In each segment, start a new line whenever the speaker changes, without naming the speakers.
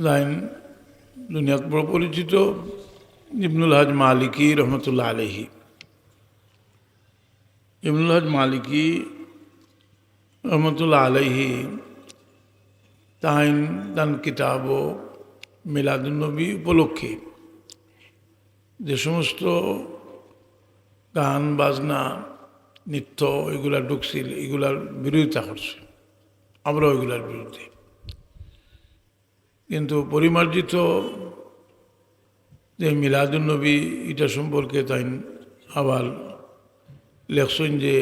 Line দুনিয়াত বড় পরিচিত ইবনুল হজ মালিকি রহমতুল্লাহ আলহি। ইবনুল হজ মালিকি রহমতুল্লাহ আলহি তান কিতাব ও মিলাদুন্নবী উপলক্ষে যে সমস্ত গান বাজনা নৃত্য এগুলা ঢুকছিল, এগুলার বিরোধিতা করছে। আমরাও এগুলার বিরুদ্ধে, কিন্তু পরিমার্জিত যে মিলাদুন্নবী এটা সম্পর্কে তাই আবার লেখছেন যে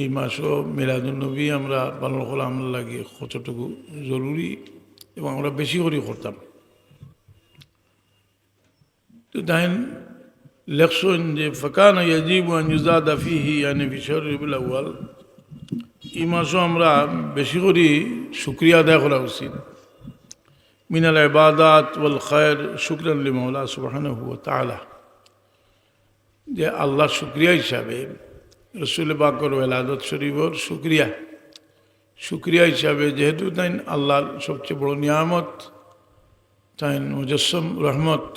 এই মাসও মিলাদুন্নবী আমরা পালন করা আমরা লাগে কতটুকু জরুরি এবং আমরা বেশি করে করতাম। তো তাই লেখছেন যে ফাকানা ইয়াজিবু আন ইউজাদা ফিহি ইয়ানি ফি শাহরিল আউয়াল, এই মাসও আমরা বেশি করে শুকরিয়া আদায় করা উচিত। মিনাল ইবাদাত ওয়াল খায়র শুকরান লিমাওলা সুবহানাহু ওয়া তাআলা, যে আল্লাহর শুকরিয়া হিসাবে রসুল পাকের ওয়ালাদত শরীফর শুকরিয়া হিসাবে, যেহেতু তাই আল্লাহর সবচেয়ে বড় নিয়ামত, তাই মুজস্সম রহমত,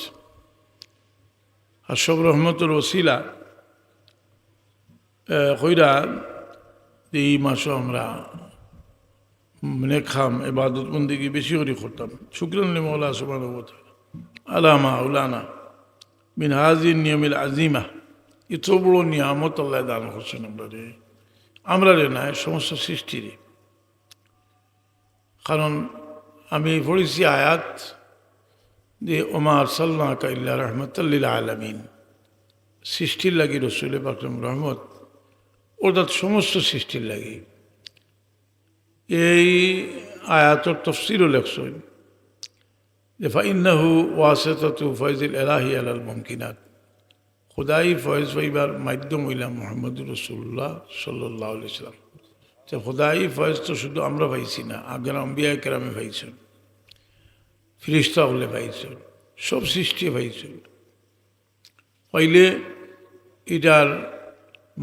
আর সব রহমতের ওসিলা কইরা এই মাসও আমরা নেখাম ইবাদত বন্দেগী বেশি করে করতাম। শুকরান লিমাওলা সুবহানাহু ওয়া তাআলা আলা মা আউলানা মিন হাযিহিন নিয়ামিল আযীমা, এত বড় নিয়ামত আল্লাহ দান করছেন আমরা রে না সমস্ত সৃষ্টিরে। কারণ আমি পড়েছি আয়াত যে ওমা আরসালনাকা ইল্লা রাহমাতাল লিল আলামিন, সৃষ্টির লাগি রসুল পাকরম রহমত, অর্থাৎ সমস্ত সৃষ্টির লাগি। এই আয়াতর তফসিরও লেখছেন যে ফাইন্নাহু ওয়াসিতাতু ফয়জিল ইলাহি আলাল মুমকিনাত, খুদাই ফয়েজ পাইবার মাধ্যম হইলাম মুহাম্মদুর রাসূলুল্লাহ সাল্লাল্লাহু আলাইহি সাল্লাম। যে খুদাই ফয়েজ তো শুধু আমরা পাইছি না, আগের আম্বিয়া কেরামে পাইছেন, ফিরিস্তা হলে পাইছেন, সব সৃষ্টি পাইছেন। পাইলে এটার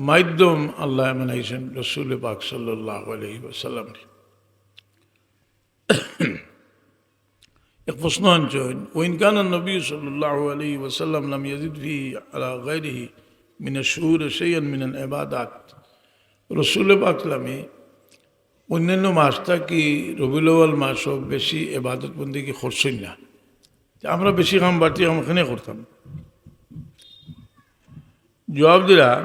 মাধ্যম আল্লাহ বানাইছেন রসুল পাক সাল্লাল্লাহু আলাইহি ওয়াসাল্লাম। এক প্রশ্ন আনছেন, ওয়াইন কানা নবী সাল্লাল্লাহু আলাইহি ওয়াসাল্লাম লাম ইয়াজিদ ফি আলা গায়রিহি মিন আশ-শুহুর শাইআন মিন আল-ইবাদাত, রসুল পাক সাল্লামে অন্যান্য মাসটা কি রবিউল আউয়াল মাসও বেশি ইবাদত বন্দেগী করছেন না? আমরা বেশি কাম বাড়তি আমখানে করতাম। জবাব দিলাম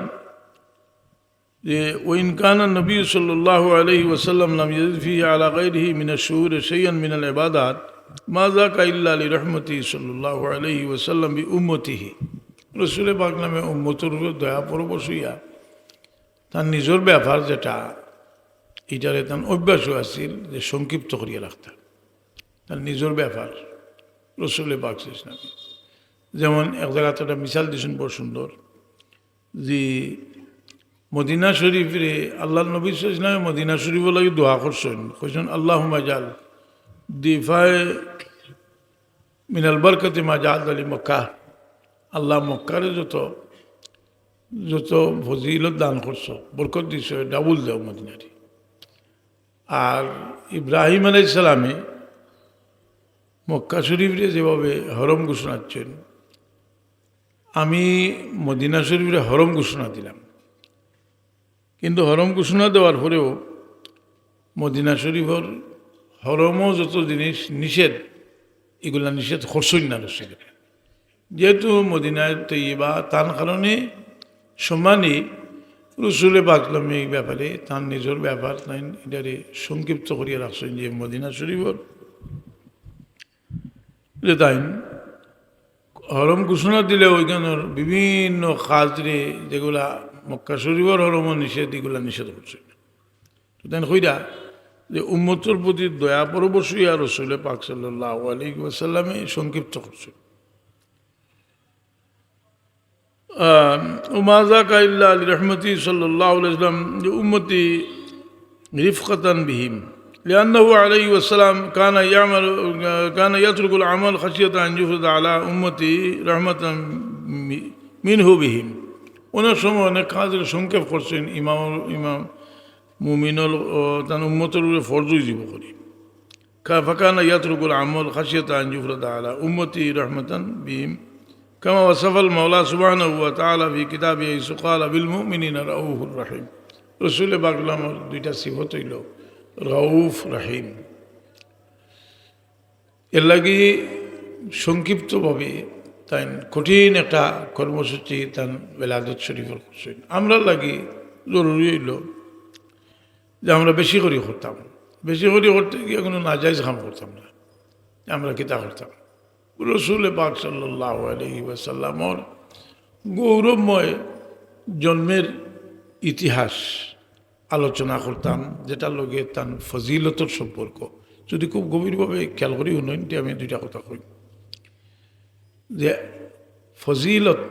যে ওয়াইন কানা নবী সাল্লাল্লাহু আলাইহি ওয়াসাল্লাম লাম ইয়াজিদ ফি আলা গায়রিহি মিন আশ-শুহুর শাইআন মিন আল-ইবাদাত মা যাকা ইল্লা লিরাহমাতিহি সাল্লাল্লাহু আলাইহি ওয়াসাল্লাম বিউম্মতিহি, রসুল পাক নামে উম্মতের উপর দয়া পরবশ হইয়া তার নিজের ব্যাপার যেটা এটারে তার অভ্যাসও আছিল যে সংক্ষিপ্ত করিয়া রাখতাম তার নিজের ব্যাপার রসুল পাক ইসলামে। যেমন এক জায়গাতে একটা মিসাল দিয়েছেন বড় সুন্দর, যে মদিনা শরীফরে আল্লাহ নবী ইসলামে মদিনা শরীফ লাগে দোয়া করছেন, কইছেন আল্লাহুম্মা জাল দিফায়ে মিনাল বরকতি মা জাআল আলী মক্কা, আল্লাহ মক্কারে যত ফজিলত দান করছো, বরকত দিছ, ডাবল দেও মদিনারে। আর ইব্রাহিম আলাইহিস সালামে মক্কা শরীফরে যেভাবে হরম ঘোষণা দিচ্ছেন, আমি মদিনা শরীফরে হরম ঘোষণা দিলাম, কিন্তু হরম ঘোষণা দেওয়ার পরেও মদিনা শরীফর হরমও যত জিনিস নিষেধ, এগুলা নিষেধ করছেন না রসুল। যেহেতু মদিনায় তৈবা তার কারণে সম্মানী রসুল পাক এই ব্যাপারে তার নিজের ব্যাপার তাই এটারে সংক্ষিপ্ত করিয়া রাখছেন যে মদিনা শরীফর যে তাই হরম ঘোষণা দিলে ওইখানের বিভিন্ন কাজরে যেগুলা মক্কা শরীফর হরমও নিষেধ, এগুলা নিষেধ করছেন। তাই কইরা যে উম্মতের প্রতি দয়া পরবশ হইয়া রসুল পাক সাল্লাল্লাহু আলাইহি ওয়াসাল্লামে সংক্ষিপ্ত করছেন। ওমা যাকা ইল্লা লিরাহমাতিহি সাল্লাল্লাহু আলাইহি ওয়াসাল্লাম যে উম্মতি রিফকাতান বিহিম লিআন্নাহু আলাইহি ওয়াসাল্লাম কানা ইয়াতরুকুল আমাল খাশিয়াতান আন ইউফরিদা আলা উম্মতি রাহমাতান মিনহু বিহিম। অনেক সময় অনেক কাজের সংক্ষেপ করছেন ইমাম মুমিনুল তার উম্মতের উপরে ফরজ জীব করি, فكان يترك العمل خشية أن يفرض على أمتي رحمة بهم كما وصف المولى سبحانه وتعالى في كتابه حيث قال بالمؤمنين رؤوف رحيم রসুল বাকলামর দুইটা সিফত হইল রউফ রহিম। এর লাগি সংক্ষিপ্তভাবে তাই কঠিন একটা কর্মসূচি তার বেলাদত শরীফের করছেন। আমরা লাগি জরুরি হইল যে আমরা বেশি করে করতাম, বেশি করে করতে গিয়ে কোনো নাজাইজ কাম করতাম না, আমরা কিতা করতাম রসুল পাক সাল্লাল্লাহু আলাইহি ওয়াসাল্লামর গৌরবময় জন্মের ইতিহাস আলোচনা করতাম, যেটা লগে তার ফজিলতর সম্পর্ক যদি খুব গভীরভাবে খেয়াল করি উন্নয়নটি আমি দুইটা কথা কই যে ফজিলত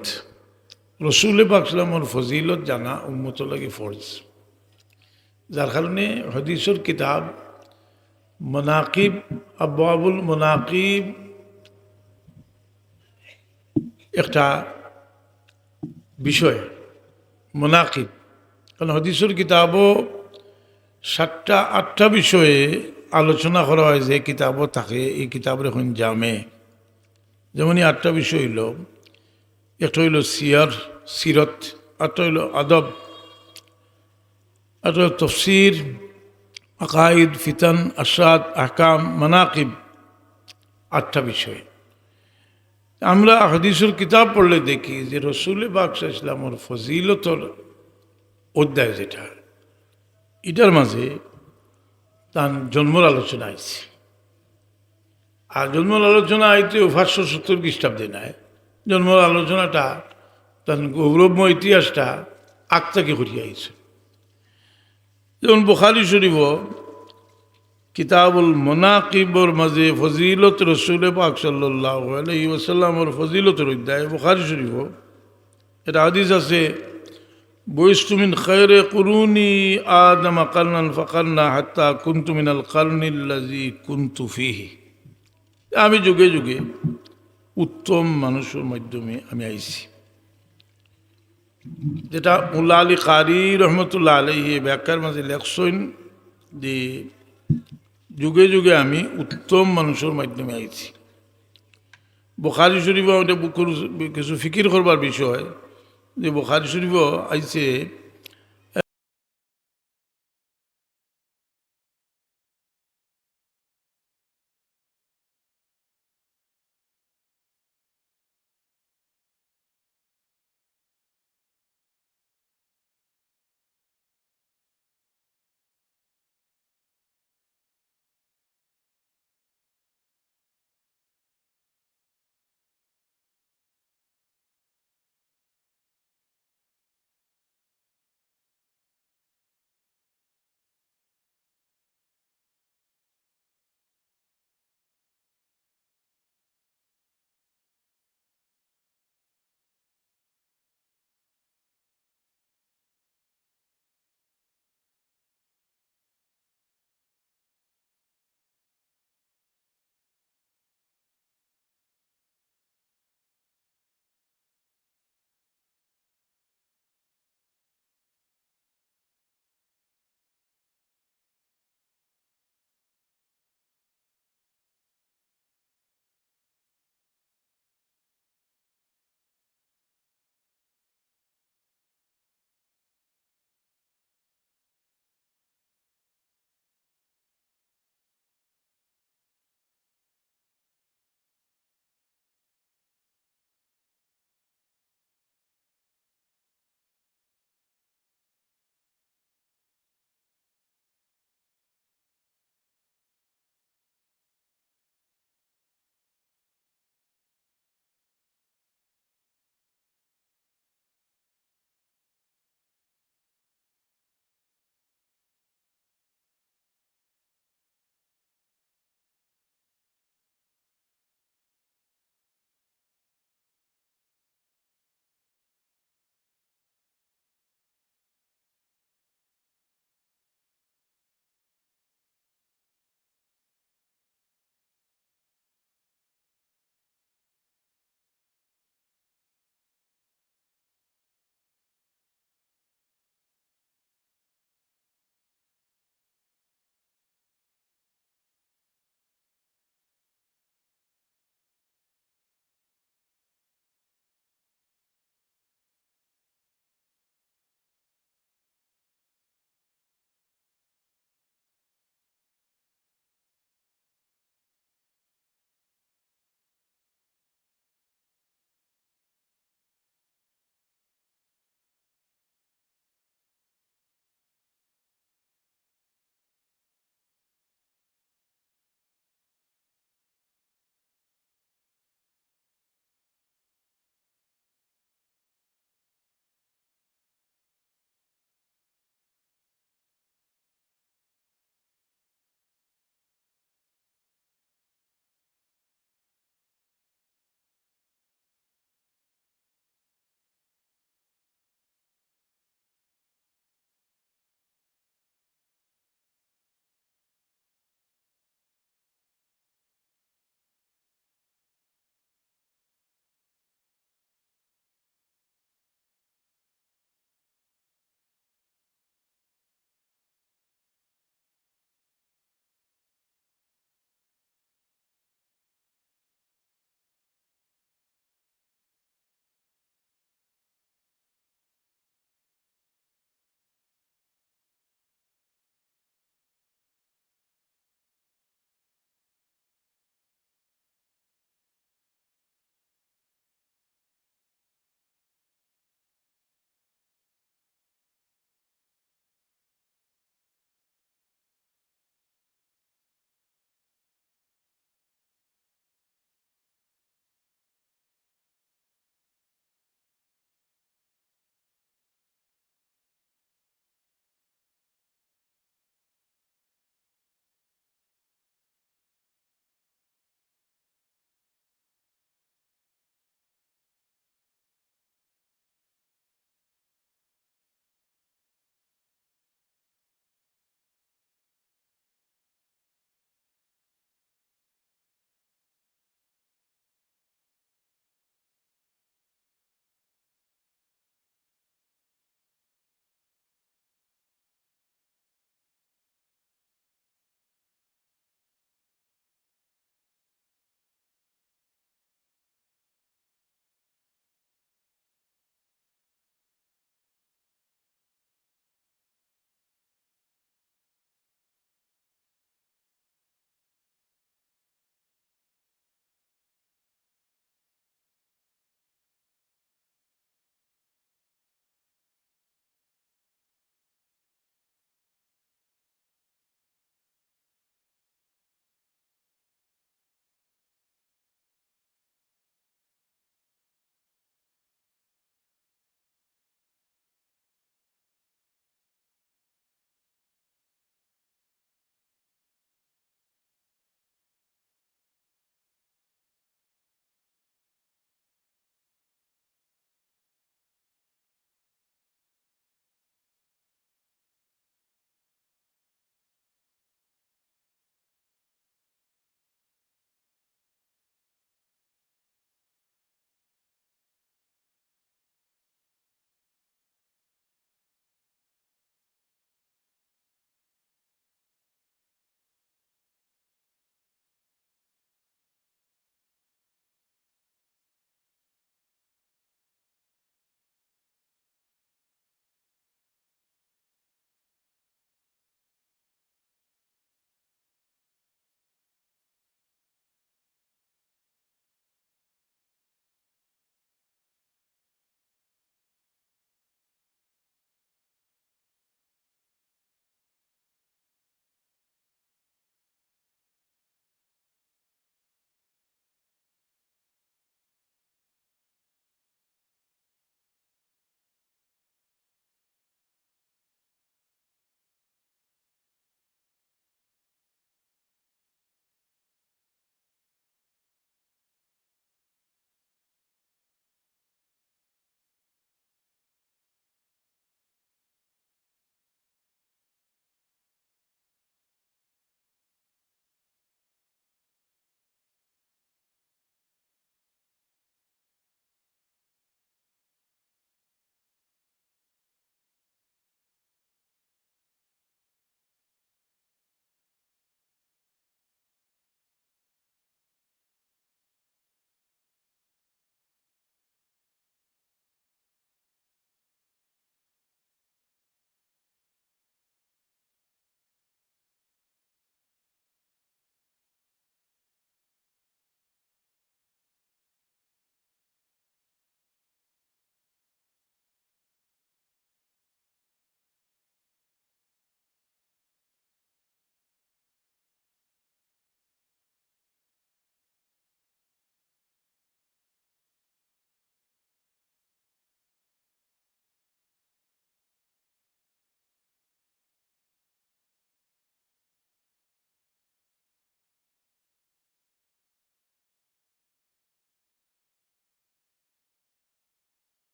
রসুল পাক সাল্লামর ফজিলত জানা উম্মত লাগে ফরজ, যার কারণে হাদিসের কিতাব মনাকিব আবওয়াবুল মনাকিব একটা বিষয় মনাকিব, কারণ হাদিসের কিতাবও 7টা 8টা বিষয়ে আলোচনা করা হয় যে কিতাবও থাকে, এই কিতাবের এখন জামে। যেমন 8টা বিষয় হইল, একটা হইল সিরত, একটা হইল আদব, একটা হইল তফসির, আকাইদ, ফিতান, আশরাত, আহকাম, মানাকিব, 8টা বিষয়। আমরা হাদিসের কিতাব পড়লে দেখি যে রসুল পাক সাল্লাল্লাহু আলাইহি ওয়াসাল্লামের ফজিলতর অধ্যায় যেটা, এটার মাঝে তার জন্মর আলোচনা আইছে। আর জন্মর আলোচনা আইতে 570 খ্রিস্টাব্দে নাই, জন্মর আলোচনাটা তার গৌরবময় ইতিহাসটা আগ থেকে করিয়া আইছে। যেমন বুখারী শরীফ কিতাবুল মনাকিবর মাঝে ফজিলত রসুল পাক সাল্লাল্লাহু আলাইহি ওয়াসাল্লামের ফজিলতের অধ্যায় বুখারী শরীফ এটা হাদিস আছে, বুইস্তু মিন খায়রে কুরুনি আদম কারনান ফাকারনা হাত্তা কুনতু মিনাল কারনিল্লাযী কুনতু ফীহি, আমি যুগে যুগে উত্তম মানুষের মাধ্যমে আমি আইছি, যেটা মুল্লা আলী কারি রহমতুল্লাহ আলাইহি ব্যাখ্যার মাঝে লেখছেন যে যুগে যুগে আমি উত্তম মানুষের মাধ্যমে আইছি। বুখারী শরীফ কিছু ফিকির করবার বিষয় যে বুখারী শরীফ আইছে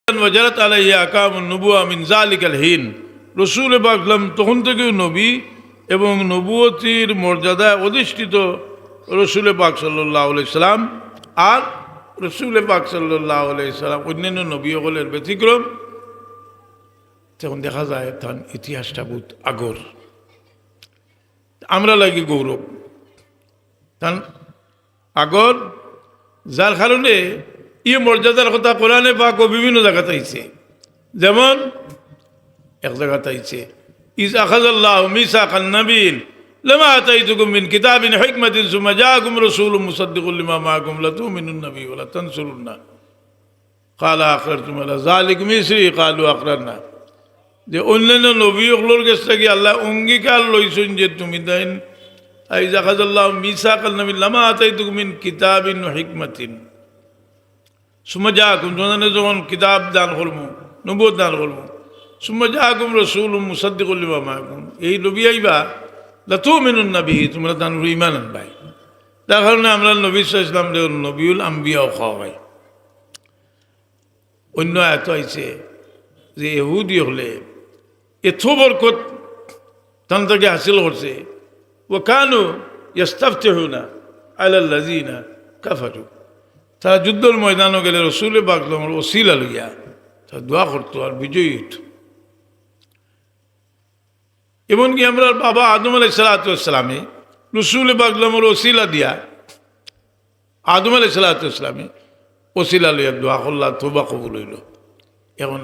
ওয়াজারাত আলাইহি আহকামুন নুবুওয়া মিন যালিকাল হিন। রাসূল পাক তখন থেকেও নবী এবং নবুয়তির মর্যাদায় অধিষ্ঠিত রাসূল পাক সাল্লাল্লাহু আলাইহি সাল্লাম। আর রাসূল পাক সাল্লাল্লাহু আলাইহি সাল্লাম অন্যান্য নবীদের ব্যতিক্রম। তখন দেখা যায় তার ইতিহাসটা বহুত আগর, আমরা লাগি গৌরব তার আগর, যার কারণে এই মর্যাদার কথা কোরআনে পাক বিভিন্ন জায়গাতে আইছে। যেমন এক জায়গাতে আইছে ইজ আখাযাল্লাহু মিসাকান নাবিয়্যিন লামা আতাইতুকুম মিন কিতাবিন হিকমাতিন সুম্মা জাআকুম রাসূলুম মুসাদ্দিকুল লিমা মাআকুম লাতুমিনুন্না বিহি ওয়া লাতানসুরুন্না ক্বালা আকরারতুম আলা যালিকুম ইসরি ক্বালু আকরারনা। যে অন্যান্য নবীগুলোর কাছ থেকে আল্লাহ অঙ্গীকার লইছেন যে তুমি দেন ইজ আখাযাল্লাহু মিসাকান নাবিয়্যিন লামা আতাইতুকুম মিন কিতাবিন হিকমাতিন সুম্মা জাআকুম, তোমাদের যখন কিতাব দান করবো, নবুয়ত দান করবো, সুম্মা জাআকুম রাসূলুম মুসাদ্দিকুল লিমা মাআকুম, এই নবী আইবা লাতুমিনুন্না বিহি, তোমরা তার উপর ঈমান আনবাই। তার কারণে আমরা নবী সাল্লাল্লাহু আলাইহি ওয়াসাল্লাম নবিউল আম্বিয়াও খাওয়া হয়। অন্য আয়াত আইছে যে ইহুদি হলে এত বরকত তান থেকে হাসিল করছে, ওয়া কানু ইস্তাফতিহুনা আলাল্লাযিনা কাফারু, তারা যুদ্ধের ময়দানও গেলে রাসূল পাক ওসিলা লইয়া তারা দোয়া করতো আর বিজয়ী হতো। এমনকি আমরা বাবা আদম আলাইহিস সালামে রাসূল পাক ওসিলা দিয়া আদম আলাইহিস সালামে ওসিলা লইয়া দোয়া করলা, তওবা কবুল হইল। এখন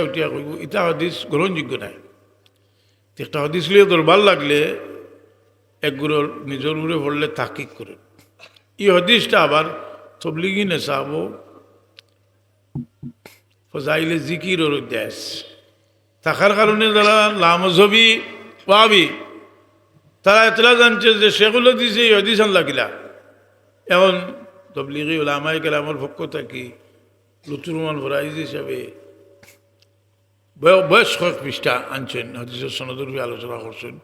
উঠিয়া কইব এটা হাদিস গ্রহণযোগ্য নাই। একটা হাদিস লিয়ে তোর ভাল লাগলে এক গুরুর নিজের উপরে পড়লে তাহকিক করে। এই হাদিসটা আবার তবলিগি নেশাবো ফজাইলে জিকিরের দেশ থাকার কারণে যারা লামজহবি পাবি তারা এতলা জানছে যে সেগুলো দিছে এই হাদিস লাগিলা। এখন তবলিগি ওলামায়ে কেরামের পক্ষ থাকি লুতুর রহমান ফরাইজ হিসাবে বয়স কয়েক পৃষ্ঠা আনছেন, হাদিসের সনদের উপরে আলোচনা করছেন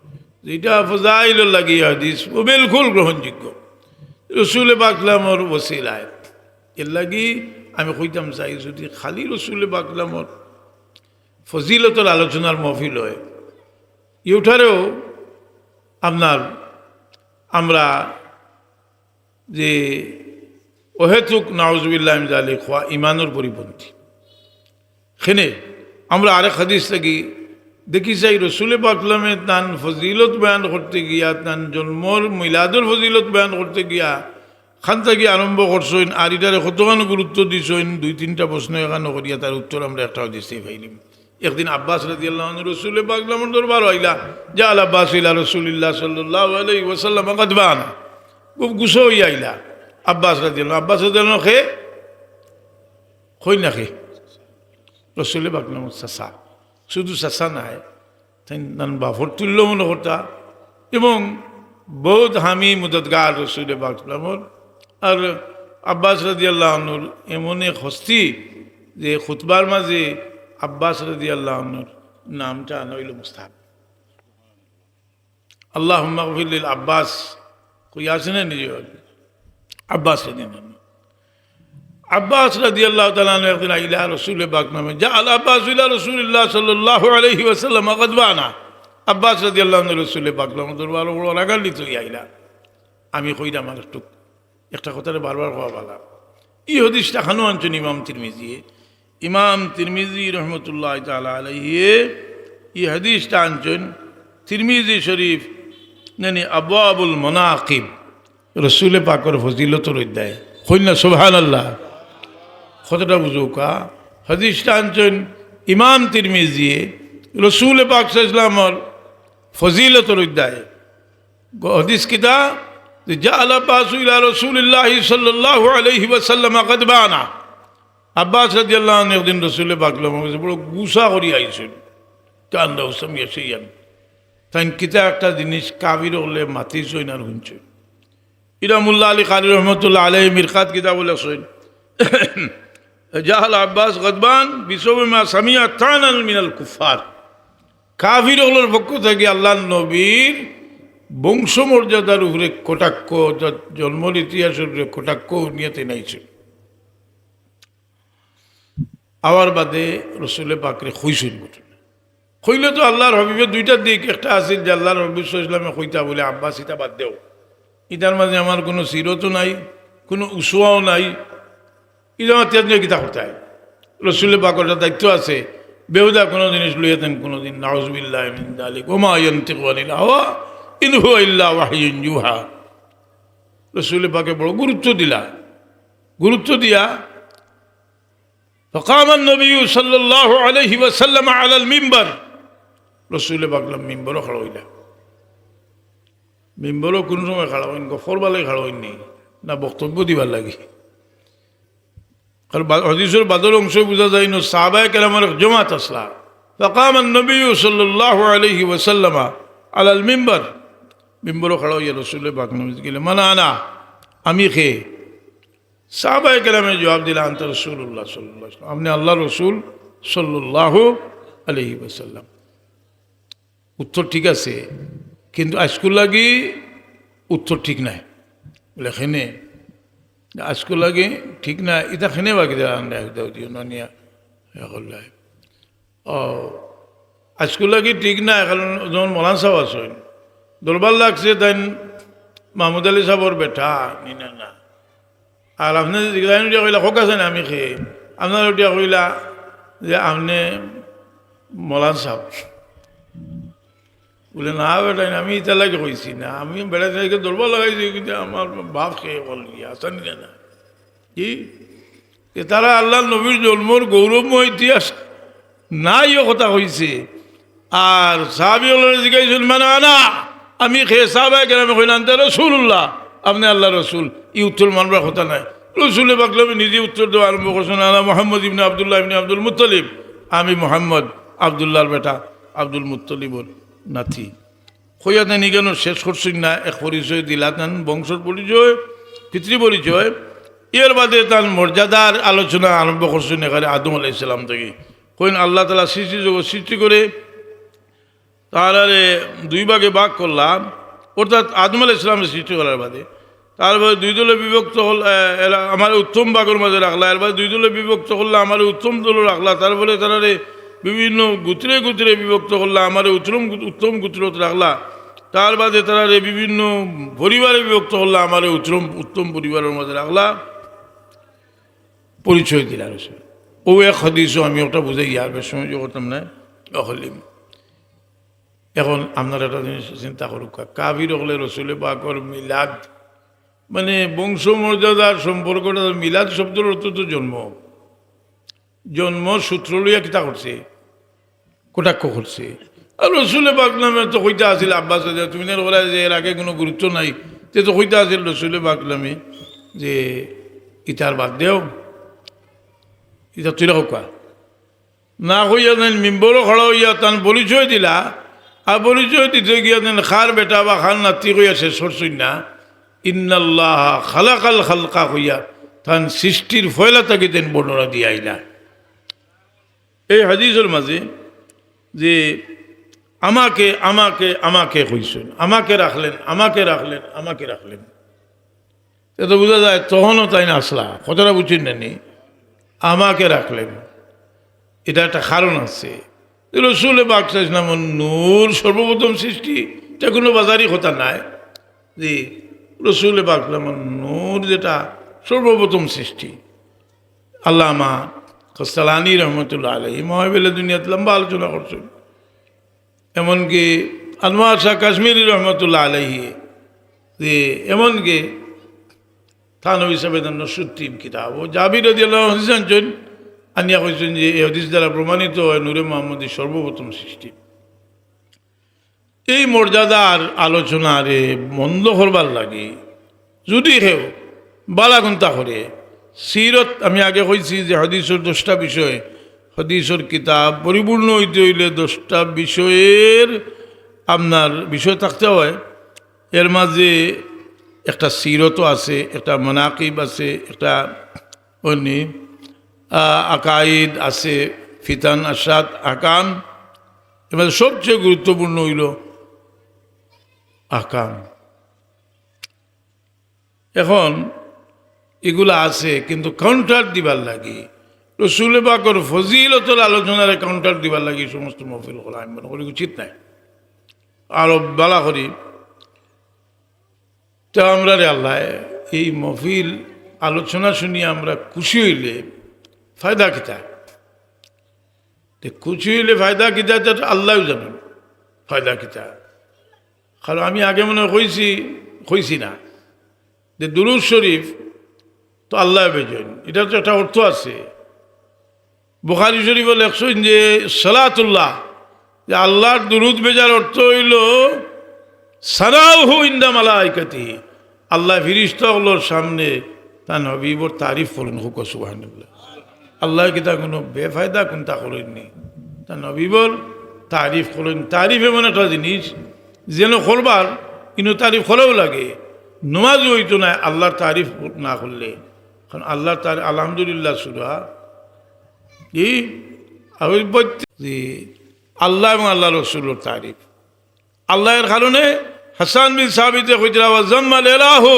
যে এটা ফজাইলের লাগি হাদিস ও বিলকুল গ্রহণযোগ্য রাসূল পাক সাল্লাল্লাহু ওসিলায়। এর লাগি আমি কইতাম চাই যদি খালি রাসূল পাক সাল্লাল্লাহু ফজিলতর আলোচনার মহফিল হয়, ইউঠারেও আপনার আমরা যে অহেতুক নাউজুবিল্লাহ মিন যালিক হওয়া ইমানের পরিপন্থী। সেনে আমরা আরেক হাদিস থাকি দেখি চাই রাসূল পাক সাল্লাল্লাহু তান ফজিলত বয়ান করতে গিয়া, তান জন্মর মিলাদুল ফজিলত বয়ান করতে গিয়া খান থেকে আরম্ভ করছেন। আর এটারে কতখানি গুরুত্ব দিছেন, দুই তিনটা প্রশ্ন এখানে করিয়া তার উত্তর আমরা একটা হাদিসেই পাইলাম। একদিন আব্বাস রাদিয়াল্লাহু আনহু রাসূল পাক সাল্লাল্লাহু দরবার আইলা, যা আল আব্বাস ইলা রাসূলিল্লাহ সাল্লাল্লাহু আলাইহি ওয়াসাল্লাম গাদবান, খুব গুছো হইয়া আইলা। আব্বাস রাদিয়াল্লাহু খে কই না খে রাসূল পাক সাল্লাল্লাহু সাসা, শুধু সাসা নাই তাই নান বাফর তুল্য মনে করতা এবং বহুত হামি মুদতগার রাসূল পাক সাল্লাল্লাহু। আর আব্বাস রাদিয়াল্লাহু আনহুর এমন এক হস্তি যে খুতবার মাঝে আব্বাস রাদিয়াল্লাহু আনহুর নামটা আনা হইল মুস্তাহাব। আল্লাহুম্মা গফির লিল আব্বাস, কই আছে না নিজে আব্বাস রাদিয়াল্লাহু আনহু। আব্বাস রাদিয়াল্লাহু তাআলা আনহু একদিন আইলা রাসূল পাক নামে যা আল আব্বাস ইলা রাসূলিল্লাহ সাল্লাল্লাহু আলাইহি ওয়াসাল্লাম গাদবানা। আব্বাস রাদিয়াল্লাহু আনহু রাসূল পাক দরবারে বড় রাগান্বিত হইয়া আইলা। আমি কইলাম আর একটু একটা কথাটা বারবার কওয়া ভালো। এই হাদিসটা খানো আনছেন ইমাম তিরমিজি। ইমাম তিরমিজি রহমতুল্লাহ তাআলা আলাইহি এই হাদিসটা আনছেন তিরমিজি শরীফ মানে আবওয়াবুল মানাকিব, রাসূল পাকের ফজিলতের অধ্যায়। কইনা সুবহানাল্লাহ, কতটা বুঝুকা হাদিসটা আনছেন ইমাম তিরমিজি রাসূল পাক সাল্লাল্লাহু আলাইহি ওয়াসাল্লামের ফজিলতের অধ্যায়। হাদিস কিতা যা আল আব্বাস ইলা রাসূলিল্লাহ সাল্লাল্লাহু আলাইহি ওয়াসাল্লাম গাদবানা। আব্বাস রাদিয়াল্লাহু আনহু একদিন রাসূল পাক সাল্লাল্লাহু বড় গুসা করি আইছেন, কান্দা উসাম ইয়াসিয়ান তাই কিতা একটা জিনিস কাবির হলে মাতি সইন আর হুনছে। ইরামুল্লাহ আলী কারি রহমতুল্লাহ আলাইহি মিরকাত কিতাব বলেছেন জাহাল আব্বাস গদবান বিসবে মা সামিয়া তানান মিনাল কুফার। কাফির হলোর পক্ষ থেকে আল্লাহর নবীর বংশমর্যাদার উপরে কটাক্ষ, জন্মর ইতিহাসের উপরে কটাক্ষ নিয়েতে নাইছে। আওয়ার বাদে রসুলে পাকরে খইসুন ঘটনা খইলে তো আল্লাহর হবিবের দুইটা দিক, একটা আছিল যে আল্লাহর হবিব ইসলামে খইতা বলে আব্বাস ইটা বাদ দেও, ইটার মাঝে আমার কোনো সিরতও নাই, কোনো উসুয়াও নাই, এটা আমার তেজ নিয়ে কিতা করতে হয়। রসুলে পাকের দায়িত্ব আছে বেহুদা কোনো জিনিস লইয়াতেন কোনোদিন নাউজুবিল্লাহ মিন যালিক ওমা ইয়ানতিকু আনিল হাওয়া ইন হুয়া ইল্লা ওয়াহয়ুন ইউহা। রসুলে পাকে বড় গুরুত্ব দিয়া فقام النبي صلى الله عليه وسلم على المنبر, রসুলে পাকলাম মিম্বরও খাড়া হইলা, মিম্বরও কোন সময় খাড়া হইন গফর বালে খাড়া হইনি না বক্তব্য দিবার লাগে। কারণ হাদিসের বাদল অংশ বোঝা যায় না সাহাবায়ে কেরামের জমাত আসলা। فقام النبي صلى الله عليه وسلم على المنبر, মিম্বরও খাড়া হইয়া রসুলে পাক নবী গেলে মানা আনা, আমি খে। সাহাবায়ে কেরামে জবাব দিলা আনতা রাসূলুল্লাহ সাল্লাল্লাহু আলাইহি ওয়াসাল্লাম, আপনি আল্লাহ রসুল সাল্লাল্লাহু আলাইহি ওয়াসাল্লাম। উত্তর ঠিক আছে, কিন্তু আজকুল লাগি উত্তর ঠিক নাই বলে খেনে আজকুল লাগে ঠিক না, এটা খেনে বাকি নিয়া ও আজকুল লাগি ঠিক না। কারণ যখন মলান সাহেব আসেন দরবার লাগছে তাই মাহমুদ আলী সাহর বেটা নিনা না, আর আপনি উঠিয়া কইলা হোক আছে না আমি খেয়ে, আপনার উঠিয়া কইলা যে আপনি মলান সাহেব বলে না বেটাই আমি ইটা লাগে কইছি না, আমি বেড়া থেকে দরবার লাগাইছি, কিন্তু আমার বাপ খেয়ে বল গিয়ে আসা নিলে না কি তারা আল্লাহ নবীর জন্মর গৌরবময় ইতিহাস নাই কথা হয়েছে। আর সাহাবী জিজ্ঞাসা মানে আনা আমি খেয়ে সাহাবায়ে কেরামে কইলেন আনতা রাসূলুল্লাহ, আপনি আল্লাহ রসুল, এই উত্তর মানবার কথা নাই। রসুলে পাকলামে নিজে উত্তর দেওয়া আরম্ভ করছেন আলা মোহাম্মদ ইবনে আবদুল্লাহ ইবনে আব্দুল মুত্তালিব, আমি মোহাম্মদ আবদুল্লাহর বেটা আব্দুল মুত্তালিবর নাতি। কইয়াতে নিকেন শেষ করছেন না, এক পরিচয় দিলা তান বংশর পরিচয় পিতৃ পরিচয়, এর বাদে তার মর্যাদার আলোচনা আরম্ভ করছেন এখানে আদম আলাইহিস সালাম থেকে। কইন আল্লাহ তাআলা সৃষ্টি করে তারারে দুই ভাগে ভাগ করলাম, অর্থাৎ আদম আলাইহিস সালামের সৃষ্টি করার বাদে তারপরে দুই দলে বিভক্ত হল, এরা আমার উত্তম ভাগের মাঝে রাখলা, এরপরে দুই দলে বিভক্ত করলা আমার উত্তম দল রাখলা, তারপরে তারারে বিভিন্ন গুত্রে গুত্রে বিভক্ত করলা, আমার উত্তম গুত্রত রাখলা, তার বাদে তারারে বিভিন্ন পরিবারে বিভক্ত করলা, আমার উত্তম পরিবারের মধ্যে রাখলা, পরিচয় দিলা রসুল। ও এক হাদিসও আমি ওটা বুঝাই আর বেশ সময় করতাম না অহলিম। এখন আপনার একটা জিনিস চিন্তা করুক, কাবির হলে রসুলে পাকর মিলাদ মানে বংশ মর্যাদার সম্পর্কটা, মিলাদ শব্দের অর্থ তো জন্ম সূত্র লইয়া কিতা করছে, কটাক্ষ করছে। আর রসুলে পাক নামে তো কইতা আছিল আব্বাস, তুমি না বলা যে এর আগে কোনো গুরুত্ব নাই, তে তো কইতা আছিল রসুলে পাক নামে যে ইটার বাদ দেও, ইটা তুই হোকা না হইয়া দেন মিম্বরও খড়া হইয়া তান পরিচয় দিলা, আর পরিচয় দিতে গিয়া দেন খার বেটা বা খার নাতি হইয়া শেষ করছই না, ইন্নাল্লাহ খালাকাল খালকা হইয়া তান সৃষ্টির ফয়লা তাকে দেন বর্ণনা দিয়ে আইলা। এই হাদিসের মাঝে যে আমাকে আমাকে আমাকে কইছেন, আমাকে রাখলেন আমাকে রাখলেন আমাকে রাখলেন, এটা বোঝা যায় তখনও তাই না আসলা কথাটা বুঝছেন না, আমাকে রাখলেন এটা একটা কারণ আছে। রসুলে পাক সাল্লাল্লাহু আলাইহি ওয়াসাল্লাম নূর সর্বপ্রথম সৃষ্টি, এটা কোনো বাজারি কথা নাই যে রসুলে পাক নূর যেটা সর্বপ্রথম সৃষ্টি। আল্লামা কস্তালানী রহমতুল্লাহ আলাইহি মহাবিলে দুনিয়াতে লম্বা আলোচনা করছেন, এমনকি আনোয়ার শাহ কাশ্মীরি রহমতুল্লাহ আলাইহি যে এমনকি থানবী সাহেবের নসুদ্দিন কিতাব ও জাবির রাদিয়াল্লাহু আনহু জানছেন আনিয়া কইছেন যে এই হাদিস দ্বারা প্রমাণিত হয় নূরে মুহাম্মদী সর্বপ্রথম সৃষ্টি। এই মর্যাদার আলোচনারে মন্দ করবার লাগে যদি হেও বালাগুন্তা করে সিরত, আমি আগে কইছি যে হাদিসের 10টা বিষয়, হাদিসের কিতাব পরিপূর্ণ হইতে হইলে 10টা বিষয়ের আপনার বিষয় থাকতে হয়। এর মাঝে একটা সিরতও আছে, একটা মানাকিব আছে, একটা অনি আকাইদ আছে, ফিতান আসাদ আকাম, এবার সবচেয়ে গুরুত্বপূর্ণ হইল আকাম। এখন এগুলো আছে কিন্তু কাউন্টার দিবার লাগে রসুল পাকর ফজিলতর আলোচনার কাউন্টার দিবার লাগি সমস্ত মহফিল করা আমি মনে করি উচিত নাই। আরো বালা করি তো আমরা রে আল্লাহ এই মহফিল আলোচনা শুনিয়ে আমরা খুশি হইলে ফায়দা কিতা, খুশি হইলে ফায়দা কিতা আল্লাহও জানেন ফায়দা কিতা। কারণ আমি আগে মনে কইছি না যে দুরূদ শরীফ তো আল্লাহ বেজন, এটা তো একটা অর্থ আছে। বুখারী শরীফে লেখছেন যে সালাতুল্লাহ, যে আল্লাহর দুরূদ বেজার অর্থ হইল সারাহু ইনদা মালাইকাতিহি, আল্লাহ ফিরিস্তাগুলোর সামনে তার নবীর তারিফ করেন। হুক সুবহানাল্লাহ। আল্লাহ কি তা কোনো বেফায়দা কোনটা করেননি, তার নবীর তারিফ করেন। তারিফ এমন একটা জিনিস যেন করবার কিন্তু তারিফ করেও লাগে। নমাজ হইতো না আল্লাহর তারিফ না করলে, কারণ আল্লাহর তারিফ আলহামদুলিল্লাহ সূরা কি আল্লাহ এবং আল্লাহ রসুলের তারিফ। আল্লাহর কারণে হাসান বিন সাবিতে কইতরা ওয়াজাম্মাল ইলাহু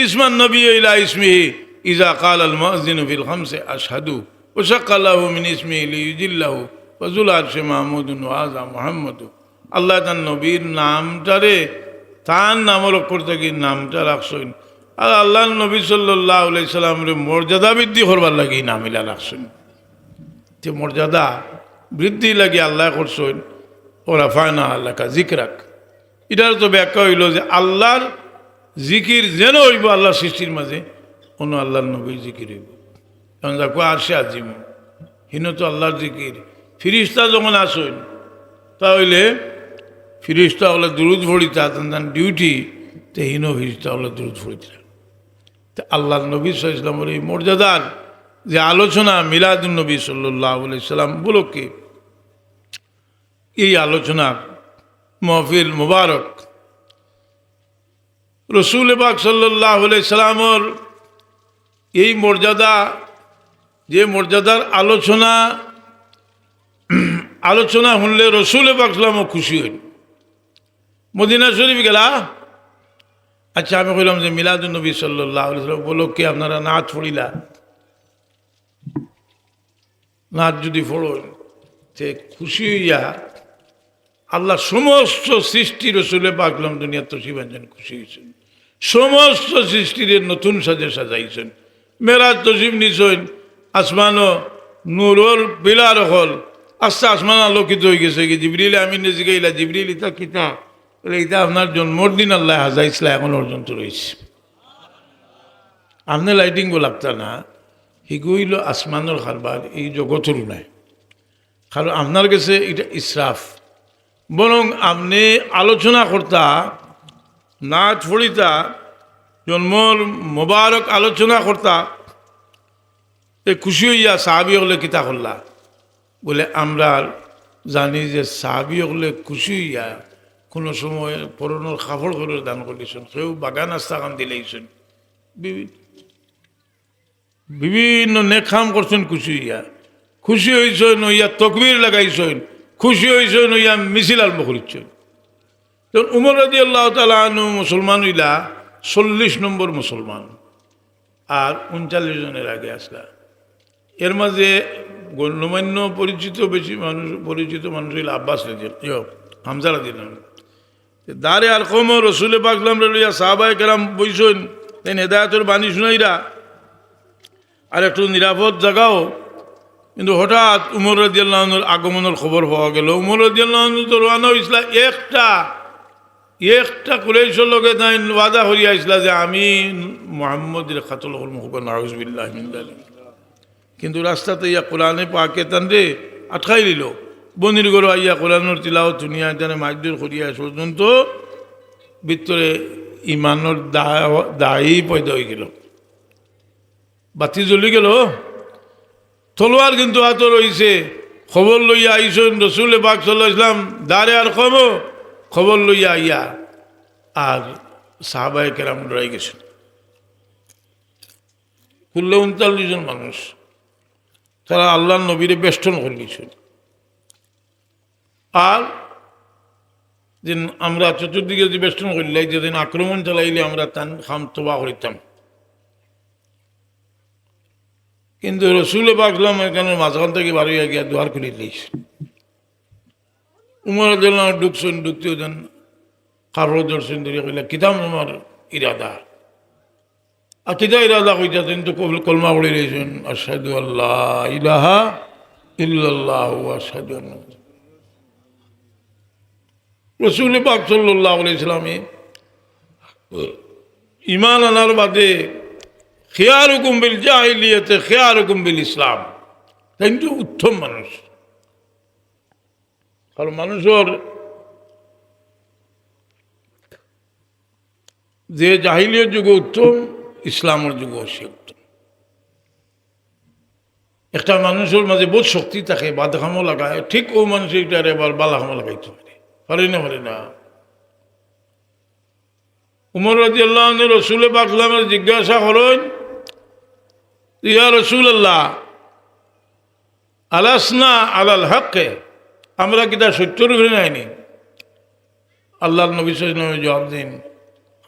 ইসমান নবী ইলা ইসমিহি ইজা কাল আল মুয়াজ্জিনু ফিল খামসে আশহাদু ওয়া শাক্কালাহু মিন ইসমিহি লিয়ুজিল্লাহু ওয়াজুল আরশে মাহমুদুন ওয়া আযা মুহাম্মাদু। আল্লাহ তার নবীর নামটারে তার নামের অক্ষর থেকে নামটা রাখছেন, আর আল্লাহ নবী সাল্লাল্লাহু আলাইহি সাল্লামের মর্যাদা বৃদ্ধি করবার লাগি নামিলা রাখছেন। যে মর্যাদা বৃদ্ধি লাগে আল্লাহ করছেন ও রাফায়না আল্লাহকা জিকরাক। এটার তো ব্যাখ্যা হইল যে আল্লাহর জিকির যেন হইব আল্লাহর সৃষ্টির মাঝে অন্য আল্লাহর নবীর জিকির হইব। যেমন দেখো আরশে আজিম হিন তো আল্লাহর জিকির। ফিরিস্তা যখন আসেন তাহলে ফিরিস্তা হলে দুরুদ ফড়িতা তার ডিউটি, তো হিন ফিরিস্তা হলে দুরুদ ফড়িতা। তো আল্লাহর নবী সাল্লাল্লাহু আলাইহি ওয়াসাল্লামের এই মর্যাদার যে আলোচনা মিলাদুন নবী সাল্লাল্লাহু আলাইহি সাল্লাম উপলক্ষে এই আলোচনা মহফিল মুবারক রসুল পাক সাল্লাল্লাহু আলাইহি সাল্লামের এই মর্যাদা, যে মর্যাদার আলোচনা শুনলে রসুল পাক সাল্লামও খুশি হইল। মদিনা শরীফ গেলা, আচ্ছা আমি কইলাম যে মিলাদুন নবী সাল্লাল্লাহু আলাইহি সাল্লাম উপলক্ষে আপনারা নাচ পড়িলা, নাচ যদি পড়েন সে খুশি হইয়া আল্লাহ সমস্ত সৃষ্টি রসুলে পাকলাম দুনিয়ার তসিবাঞ্জন খুশি হয়েছেন। সমস্ত সৃষ্টির নতুন সাজে সাজাইছেন। মেরাজ তসিব নিছেন, আসমানও নূরর বিলার হল, আস্তে আসমান আলোকিত হয়ে গেছে। কি জিবরিল আমিন জিগাইলা, জিবরিল ইতা কিতা? এটা আপনার জন্মর দিন আল্লাহ হাজাইছিলা এখন পর্যন্ত রয়েছে। আপনি লাইটিং লাগতা না, হিগুইল আসমানের খারবার এই জগতের নাই। কারণ আপনার কাছে এটা ইসরাফ। বরং আপনি আলোচনা করতা, নাচ ফড়িতা, জন্মর মোবারক আলোচনা করতা, এ খুশি হইয়া সাহাবি হলে কিতা করলা বলে আমরা জানি যে সাহাবি হলে খুশি হইয়া কোনো সময় পরনের কাপড় করে দান করেছেন, কেউ বাগান আস্তা কান দিলেইছেন, বিভিন্ন নেখাম করছেন খুশি হইয়া। খুশি হয়েছেন হইয়া তকবীর লাগাইছেন, খুশি হয়েছেন হইয়া মিছিল আরম্ভ করেছেন। তখন উমর রাদিয়াল্লাহু তাআলা আনহু মুসলমান হইলা 40 নম্বর মুসলমান, আর 39 জনের আগে আসলা। এর মাঝে গণ্যমান্য পরিচিত মানুষ হইল আব্বাস রাদিয়াল্লাহু হামজা রাদিয়াল্লাহু। দারে আর কম রসুল পাক লইয়া সাহাবায়ে কেরাম বইছেন, তেন হেদায়েতের বাণী শুনাইরা আর একটু নিরাপদ জায়গাও। কিন্তু হঠাৎ উমর রাদিয়াল্লাহু আনহুর আগমনের খবর পাওয়া গেল। উমর রাদিয়াল্লাহু আনহু তো রওনা হইছিল, একটা কুরাইশের লগে তাই ওয়াদা করিয়া আইসলা যে আমি মুহাম্মদের কাতল করব, নাউযুবিল্লাহি মিন যালিক। কিন্তু রাস্তাতে ইয়া কোরআনে পাকে তানরে আটকাই দিল। বনির গরু আইয়া কোরআনের তিলাওয়াত দুনিয়া জানে মাইদুর করিয়া পর্যন্ত ভিতরে ইমানের দায়ী পয়দা হয়ে গেল, বাতি জ্বলি গেল। তলোয়ার কিন্তু হাতে রয়েছে। খবর লইয়া আইসেন রসুল পাক সাল্লাল্লাহু আলাইহি ওয়াসাল্লাম দারে আর কম খবর লইয়া আইয়া, আর সাহাবায়ে কেরাম ডরাই গেছেন। 39 জন মানুষ তারা আল্লাহর নবীরে বেষ্টন করে গেছেন। আর যেন আমরা চতুর্দিকে যে বেষ্টন করিলাই, যেদিন আক্রমণ চালাইলে আমরা তান খাম তোবা করিতাম। কিন্তু রসুল পাকলাম এখানে মাঝখান থেকে বাড়ি গিয়া দুয়ার খুলে দিয়েছে। উমর ঢুকছেন, ঢুকতে দেন কারো দর্শন ধরে কইলা কিতাব আমার ইরাদা। আর কিতা ইরাদা কইতাছেন তো কলমা পড়ে রয়েছেন, আশহাদু আল্লাহ ইলাহা ইল্লাল্লাহু ওয়া আশহাদু আন্না। রসুল পাক সাল্লাল্লাহু আলাইহি সাল্লামে ইমান আনার বাদে খিয়ারুকুম বিল জাহিলিয়াতে খিয়ারুকুম বিল ইসলাম, কিন্তু উত্তম মানুষ। কারণ মানুষের যে জাহিলিয়ত যুগ উত্তম, ইসলামের যুগ সে উত্তম। একটা মানুষের মাঝে বহুত শক্তি থাকে, বাদখামও লাগায়, ঠিক ও মানুষটার এবার বালাখামও লাগাইতে পারে, পারে না পারে না। উমর রাদিয়াল্লাহু আনহু রসুল পাক সাল্লাল্লাহু জিজ্ঞাসা করেন, ইয়া রাসূলুল্লাহ আলাসনা আলাল হক, আমরা কি তার সত্যের উপরে নাইনি? আল্লাহর নবী সাল্লাল্লাহু আলাইহি ওয়াসাল্লাম জবাব দিন,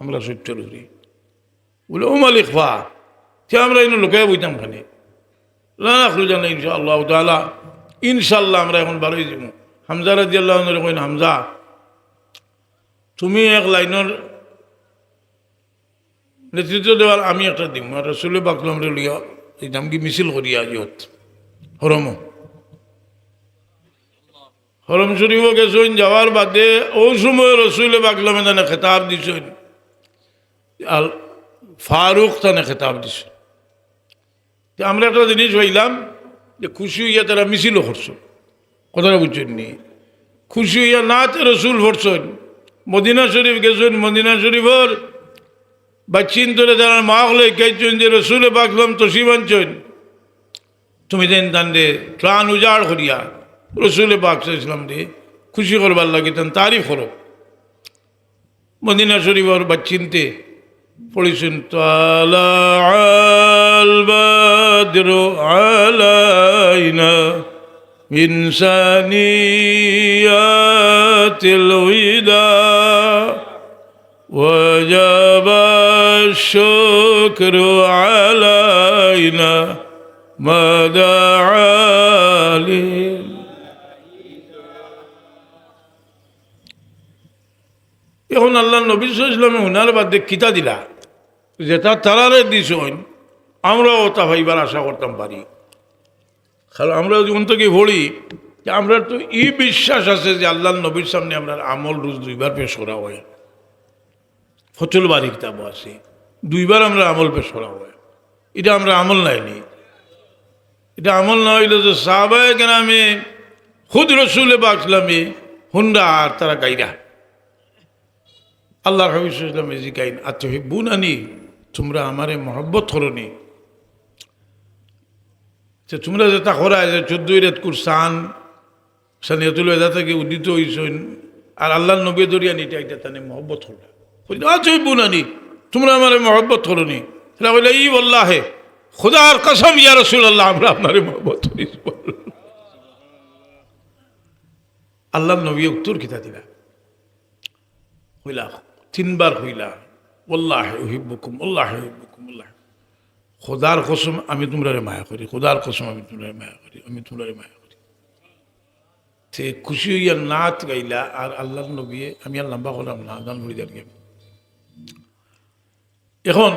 আমরা সত্যের উপরে। বলে ও মালিক ফা, সে আমরা এনে লোকে বইতাম খানে না খুঁজান ইনশাআল্লাহ তাআলা, ইনশাআল্লাহ আমরা এখন বারোই যাব। হামজা রাদিয়াল্লাহু আনহু কইন, হামজা তুমি এক লাইনের নেতৃত্ব দেওয়ার, আমি একটা দিম। রাসূল পাক সাল্লাল্লাহু আলাইহি লিয়া এই নাম কি মিছিল করিয়া জিয়ত হরম হরম শরীফ গেছেন। যাওয়ার বাদে ও সময় রসুল পাক সাল্লাল্লাহু আলাইহি ওয়াসাল্লাম খেতাব দিছেন, আল ফারুক তানে খেতাব দিছেন। আমরা একটা জিনিস হইলাম যে খুশি হইয়া তারা মিছিলও করছেন, কথাটা বুঝছেন নি? খুশি হইয়া নাতে রসুল ভরছেন। মদিনা শরীফ গেছেন, মদিনা শরীফর বাচ্চিন তোরে তারা মা হলে কেছেন যে রসুল পাক সাল্লাল্লাহু আলাইহি ওয়াসাল্লাম তসিব আনছেন, তুমি দেন তান্ডে প্রাণ উজাড় করিয়া রসুল পাক সাল্লাল্লাহু আলাইহি ওয়াসাল্লাম দিয়ে খুশি করবার লাগে তান তারিফ করো। মদিনা শরীফর বাচ্চিনতে পড়েছেন, তালাআল বাদরু আলাইনা মিন সানিয়াতিল উদা ওয়াজাবা শুকরু আলাইনা মা দাআ লিল। এখন আল্লাহ নবী সাল্লাল্লাহু আলাইহি ওয়াসাল্লাম উনার বাদে কিতা দিলা, যেটা তারারে দিছেন আমরাও তা ভাইবার আশা করতাম পারি। কারণ আমরা যদি অন্তকে ভরি যে আমরা তো ই বিশ্বাস আছে যে আল্লাহ নবীর সামনে আমরা আমল রোজ দুইবার পেশ করা হয়। ফতুল বাড়ি কিতাব আছে, দুইবার আমরা আমল পেশ করা হয়। এটা আমরা আমল নাইনি, এটা আমল না হইলে যে সাহাবায়ে কেরামে খুদ রসুল পাক সাল্লাল্লাহু আলাইহি ওয়াসাল্লাম হুন্ডা আর তারা গাইরা আল্লাহ হাবিব সাল্লাল্লাহু আলাইহি ওয়াসাল্লাম জিকাইন আতুহিব্বুনানি, তোমরা আমারে মহব্বত করনি। তোমরা যেটা করায় যে 14 রাত কুরসান সানিয়াতুল ওয়াদা থেকে উদিত হইছেন আর আল্লাহ নবী দরিয়া নিটা এটা তানে মহব্বত করলা। আতুহিব্বুনানি, তোমরা আমারে মহব্বত করনি। তাহলে বলে ই ওয়াল্লাহি খুদার কসম ইয়া রাসূলুল্লাহ, আমরা আপনারে মহব্বত করি। আল্লাহ নবী উত্তর কিতা দিলা, হইলা 3 বার হইলা ওয়াল্লাহি উহিব্বুকুম ওয়াল্লাহি উহিব্বুকুম ওয়াল্লাহি, খোদার কসম আমি তোমরারে মায়া করি, খোদার কসম আমি তোমরারে মায়া করি, আমি তোমরারে মায়া করি। সে খুশি হইয়া নাচ গাইলা আর আল্লাহ নবী, আমি আর লম্বা করলাম না, গান ভরি দাঁড়িয়ে। এখন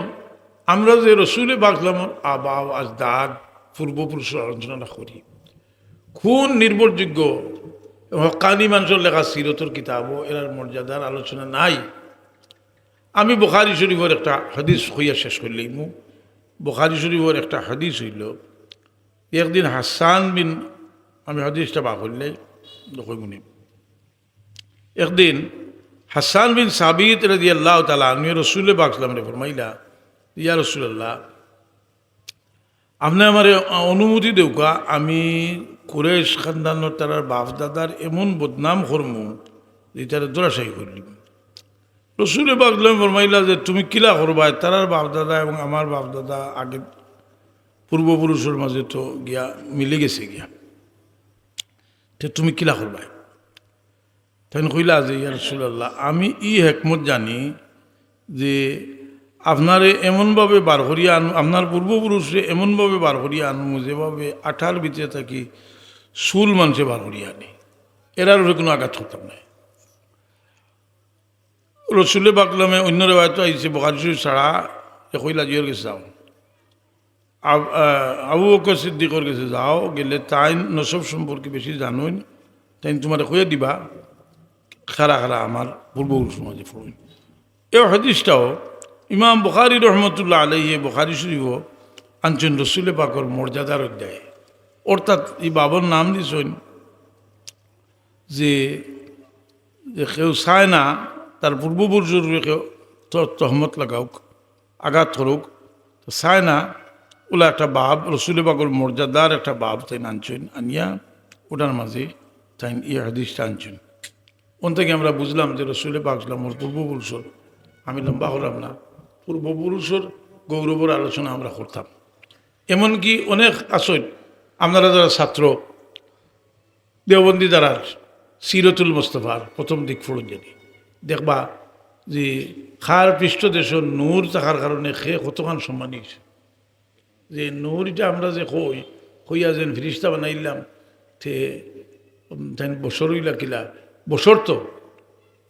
আমরা যে রসুল পাক সাল্লাল্লাহু আলাইহি ওয়াসাল্লামের আবা আজদাদ পূর্বপুরুষের আলোচনা করি, খুন নির্ভরযোগ্য হক্কানি মানুষের লেখা সিরতর কিতাবও এর মর্যাদার আলোচনা নাই। আমি বুখারী শরীফের একটা হাদিস হইয়া শেষ করলেই বুখারী শরীফের একটা হাদিস হইল, একদিন হাসান বিন, আমি হাদিসটা বা করলে দেখুন, একদিন হাসান বিন সাবিত রাদিয়াল্লাহু তাআলা আনহু রাসূল পাক সাল্লাল্লাহু আলাইহি ওয়াসাল্লামকে ফরমাইলা, ইয়া রাসূলুল্লাহ আপনি আমার অনুমতি দেউকা, আমি কুরাইশ খানদানোর তার বাপ দাদার এমন বদনাম করমু যে তারা দোরাশাই করলিম। রসুল পাক সাল্লাল্লাহু আলাইহি ওয়াসাল্লাম ফরমাইলা যে তুমি কিলা করবা, তারার বাপ দাদা এবং আমার বাপ দাদা আগে পূর্বপুরুষের মাঝে তো গিয়া মিলে গেছে গিয়া, তো তুমি কিলা করবা? তাই কইলা যে ইয়া রাসূলুল্লাহ আমি ই হেকমত জানি যে আপনারে এমনভাবে বার করিয়া আনু, আপনার পূর্বপুরুষে এমনভাবে বার করিয়া আনু যেভাবে আঠার ভিতরে থাকি চুল মানুষে বার করিয়া আনি, এরার উপরে কোনো আঘাত করতাম না। রসুলে বাকলামে অন্য রেওয়ায়ত আইছে বুখারী শরীফ ছাড়া কইলা জিয়র গেছে যাও, আবু বকর সিদ্দিকর কাছে যাও, গেলে তাই নসব সম্পর্কে বেশি জানুন, তাই তোমার কইয়া দিবা খারা খারা আমার পূর্বপুরুষ মাঝে ফুরুন। এই হাদিসটাও ইমাম বুখারী রহমতুল্লাহ আলাইহি বুখারী শরীফ আনছেন রসুলে পাকর মর্যাদার অধ্যায়। অর্থাৎ এই বাবার নাম দিছেন যে কেউ চায় না তার পূর্বপুরুষের কেউ তহমত লাগাউক, আঘাত করুক, তো চায় না ওলা একটা বাব রসুলে পাকর মর্যাদার একটা বাব তাই আনছেন, আনিয়া ওটার মাঝে তাই এই হাদিসটা আনছেন। ওন থেকে আমরা বুঝলাম যে রসুলে পাকলাম ওর পূর্বপুরুষের, আমি লম্বা হলাম না, পূর্বপুরুষের গৌরবের আলোচনা আমরা করতাম। এমনকি অনেক আসন আপনারা যারা ছাত্র দেওবন্দি দ্বারার সিরতুল মুস্তাফার প্রথম দিক ফুরন জানি দেখবা যে খার পৃষ্ঠদেশ নূর থাকার কারণে সে কতখান সম্মানী হয়েছে। যে নূর এটা আমরা যে কইয়া যেন ফিরিস্তা বানাইলাম তে বছর হইলা কিলা বছর তো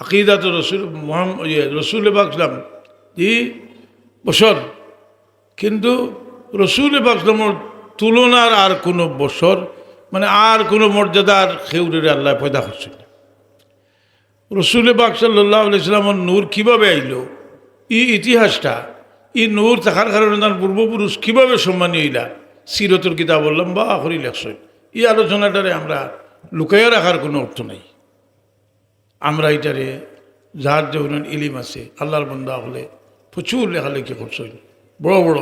আকিদা তো রসুল রসুল বাকলাম ই বছর, কিন্তু রসুল বাকলামর তুলনার আর কোনো বছর মানে আর কোনো মর্যাদার খেউরের আল্লাহ পয়দা করছে না। রসুল পাক সাল্লাল্লাহু আলাইহি সাল্লামের নূর কীভাবে আইল, এই ইতিহাসটা ই নূর থাকার কারণে তার পূর্বপুরুষ কীভাবে সম্মানী হইলা সিরতুল কিতাব বললাম বা আখরি লেখছেন। এই আলোচনাটারে আমরা লুকাইয়া রাখার কোনো অর্থ নাই। আমরা এটারে যার যেমন ইলিম আছে আল্লাহর বান্দা হলে প্রচুর লেখালেখি করছেন, বড় বড়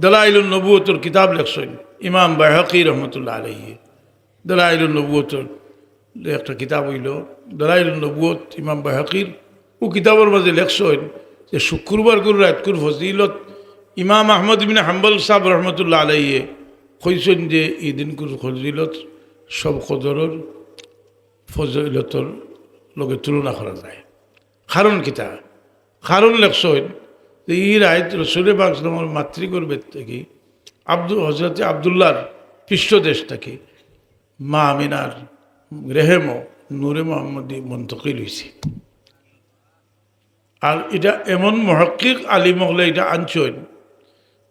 দলাইলুন নবুয়তর কিতাব লেখছেন ইমাম বাইহাকি রহমতুল্লাহ আলাইহি। দলাইলুন নবুয়তর একটা কিতাব হইল দলাইলুন নবুয়ত ইমাম বাইহাকির, ও কিতাবের মাঝে লেখছেন যে শুক্রবার করে রাতকুর ফজিলত ইমাম আহমদ ইবনে হাম্বল সাহেব রহমতুল্লাহ আলাইহি কইছেন যে এই দিনকুর ফজিলত সব কদরের ফজিলতর লগে তুলনা করা যায়। কারণ কিতা কারণ লেখছেন যে এই রায় রসুলে পাক সাল্লামের মাতৃগর্ভের থেকে হজরতে আবদুল্লাহর পৃষ্ঠদেশ থেকে মা আমিনার রেহেম নূরে মোহাম্মদী মন্তকিল হয়েছে। আর এটা এমন মহক্কিক আলিম হলে এটা আনছেন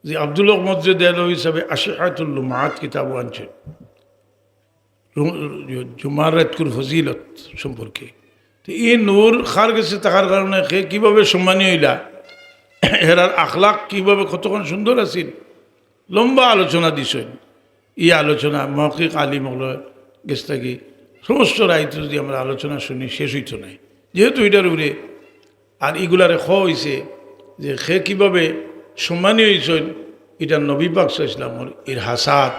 যে আব্দুল মসজিদ হিসাবে আশিহাতুল লুমাত কিতাবও আনছেন জুমার রাতকুর ফজিলত সম্পর্কে। তো এই নূর খার গেছে থাকার কারণে সে কীভাবে সম্মানী হইলা, হেরার আখলাক কীভাবে কতক্ষণ সুন্দর আছিল, লম্বা আলোচনা দিছেন। এই আলোচনা মহকিক আলিম হল গেছে থাকি সমস্ত রাইত যদি আমরা আলোচনা শুনি শেষ হইত নাই, যেহেতু এটার উপরে আর এগুলারে হয়েছে যে সে কীভাবে সম্মানী হয়েছেন। এটা নবী পাক সাল্লাল্লাহু আলাইহি ওয়াসাল্লামের ইরহাসাত,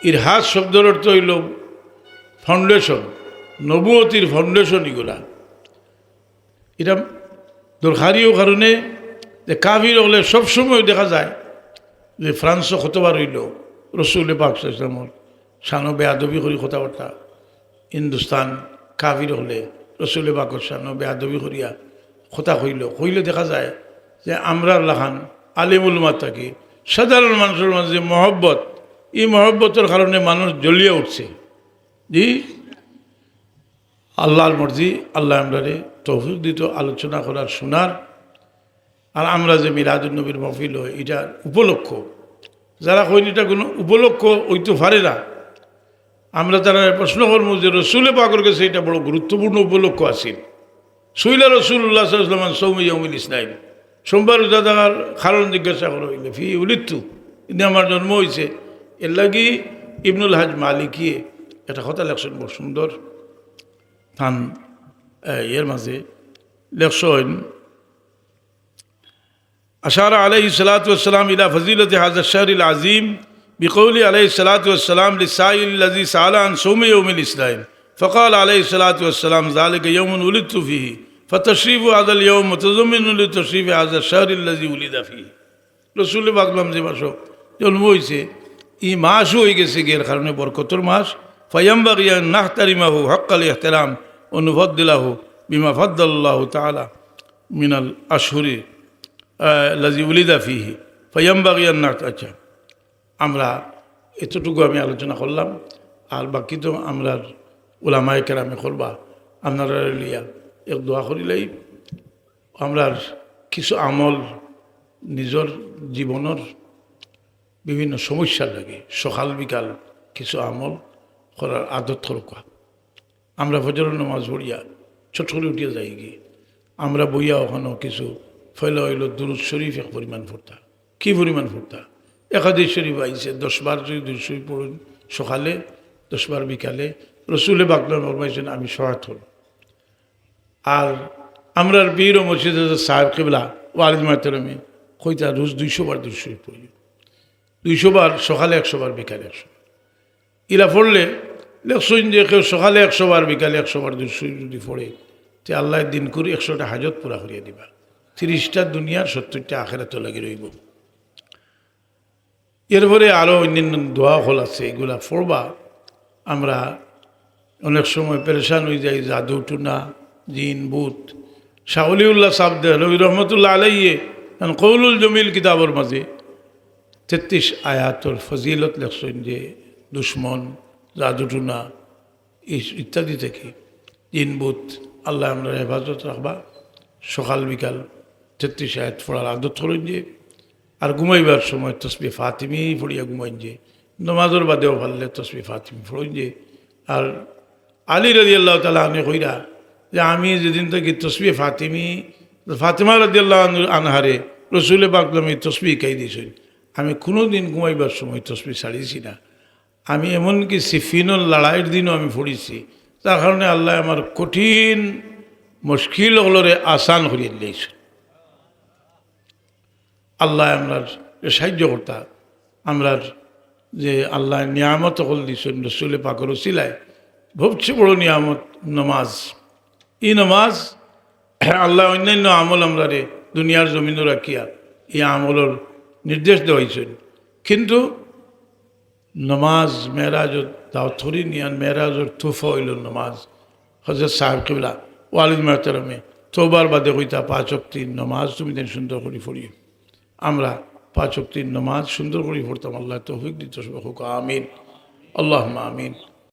ইরহাস শব্দের অর্থ হইল ফাউন্ডেশন, নবুয়তির ফাউন্ডেশন। এগুলা এটা দরকারিও কারণে যে কাফির হলে সবসময় দেখা যায় যে ফ্রান্সও কতবার হইল রসুল পাক সাল্লাল্লাহু আলাইহি ওয়াসাল্লামের শানো বেয়াদবি করি কথাবার্তা। হিন্দুস্তান কাফির হলে রসুল পাকর শানো বেয়াদবি করিয়া কথা কইলে দেখা যায় যে আমরা লাখান আলিমুল উম্মাহ থাকি সাধারণ মানুষের মাঝে মহব্বত, এই মহব্বতের কারণে মানুষ জ্বলিয়ে উঠছে। জি আল্লাহর মর্জি, আল্লাহ আমরারে তৌফিক দিত আলোচনা করার শোনার। আর আমরা যে মিলাদুন নবীর মাহফিল হয় এটার উপলক্ষ, যারা কইন এটা কোনো উপলক্ষ হইতে পারে না, আমরা তারা প্রশ্ন করবো যে রসুলে পাকের কাছে এটা বড় গুরুত্বপূর্ণ উপলক্ষ আছিল। সইলা রসুল্লাহ সাল্লাল্লাহু আলাইহি ওয়াসাল্লাম সৌমি ইয়াউমিল ইসনাইন, সোমবার রোজা থাকার কারণ জিজ্ঞাসা করা হইলে ফি উলিদতু, ইনি আমার জন্ম হয়েছে। এর লাগি ইবনুল হাজ মালিকিয়ে একটা কথা লেখছেন বড় সুন্দর, তান এর মাঝে লেখছেন আশারা আলাইহিস সালাতু ওয়াস সালাম ইলা ফজিলতি হাযা শাহরিল আযীম বিকৌলি আলাইহিস সালাতু ওয়াস সালাম লিসাইল الذي سأل عن صوم يوم الإسلام فقال عليه الصلاة والسلام ذلك يوم ولدت فيه فتشريف هذا اليوم متضمن لتشريف هذا الشهر الذي ولد فيه। রসুল পাকলাম যে মাস জন্ম হয়েছে এই মাসও হয়ে গেছে এর কারণে বরকতর মাস। ফায়ামবাগি আন নাহতারিমাহু হাক্কাল ইহতিরাম ওয়া নুফদ্দিলাহু বিমা ফাদ্দালাল্লাহু তাআলা মিনাল আশহুরি লাজি উলিদা ফিহি ফাইয়ামবাগি আন নাত। আচ্ছা, আমরা এতটুকু আমি আলোচনা করলাম, আর বাকি তো আমরা ওলামায়ে কেরামে করবা। আপনারা লিয়া এক দোয়া করিলেই আমরার কিছু আমল নিজের জীবনের বিভিন্ন সমস্যার লাগে সকাল বিকাল কিছু আমল করার আদত করকা। আমরা ফজরের নামাজ পড়িয়া ছোট করে উঠিয়া যাই গিয়ে আমরা বইয়া ওখানেও কিছু ফয়লা হইল দুরুদ শরীফ এক পরিমাণ ফুটতা। কি পরিমাণ ফুটতা? একাদিস শরীফ আইছে 10 বার যদি দুরুদ শরীফ পড়ুন সকালে, 10 বার বিকালে। রসুলে বাকলাম ফরমাইছেন আমি সহায়ত হল। আর আমরার বীর ও মসজিদ সাহেব কিবলা ওয়ালিদ মাহতারামে কইতা রোজ 200 বার দুরুদ শরীফ পড়ি, 200 বার সকালে, 100 বার বিকালে 100। ইলা পড়লে দেখছেন যে কেউ সকালে 100 বার বিকালে 100 বার দুরুদ শরীফ যদি পড়ে তে আল্লাহ দিন করে 100টা হাজত পুরা করিয়া দিবা। 30টা দুনিয়ার 70টা আখেরাতে লাগি রইব। এরপরে আরও অন্যান্য দোয়া হল আছে, এগুলা পড়বা। আমরা অনেক সময় পেরেশান হয়ে যাই, জাদু টুনা জিন ভূত। শাহলিউল্লাহ সাহেব দেহলভি রহমতুল্লাহ আলাইয়ে কৌলুল জমিল কিতাবর মাঝে 33 আয়াতর ফজিলত লেখছেন যে দুশ্মন, জাদু টুনা ইত্যাদি থেকে জিন ভূত আল্লাহ আমরা হেফাজত রাখবা। সকাল বিকাল 33 আয়াত পড়ার আদত করেন যে। আর ঘুমাইবার সময় তসবিহ ফাতিমি পড়িয়া ঘুমাইন যে। নমাজের বাদেও ভাললে তসবিহ ফাতিমি পড়েন যে। আর আলী রাদিয়াল্লাহু তাআলা আনহু কইরা যে আমি যেদিন থেকে তসবিহ ফাতিমা রাদিয়াল্লাহু আনহারে রসুলে পাকলামে তসবিহ খাই দিয়েছেন, আমি কোনো দিন ঘুমাইবার সময় তসবিহ ছাড়িয়েছি না। আমি এমনকি সিফিনুল লড়াইয়ের দিনও আমি পড়েছি। তার কারণে আল্লাহ আমার কঠিন মুশকিল হলরে আসান করিয়ে দিয়েছে। আল্লাহ আমরার সাহায্য করতা। আমরার যে আল্লাহ নিয়ামত হল দিয়েছেন রসুলে পাকের ওসিলায়, সবচেয়ে বড় নিয়ামত নমাজ। এই নমাজ আল্লাহ অন্যান্য আমল আমরা রে দুনিয়ার জমিনও রাখিয়া এই আমলের নির্দেশ দেওয়াইছেন। কিন্তু নমাজ মেরাজর দাওথরি নিয়ান মেরাজর তুফা হইল নমাজ। হযরত সাহেব কিবলা ওয়ালিদ মাহতারামে তওবার বাদে কইতা 5 ওয়াক্তের নমাজ তুমি দেন সুন্দর করে পড়ি। আমরা 5 ওয়াক্তের নমাজ সুন্দর করে পড়তাম। আল্লাহ তৌফিক দিত। আমিন, আল্লাহুম্মা আমিন।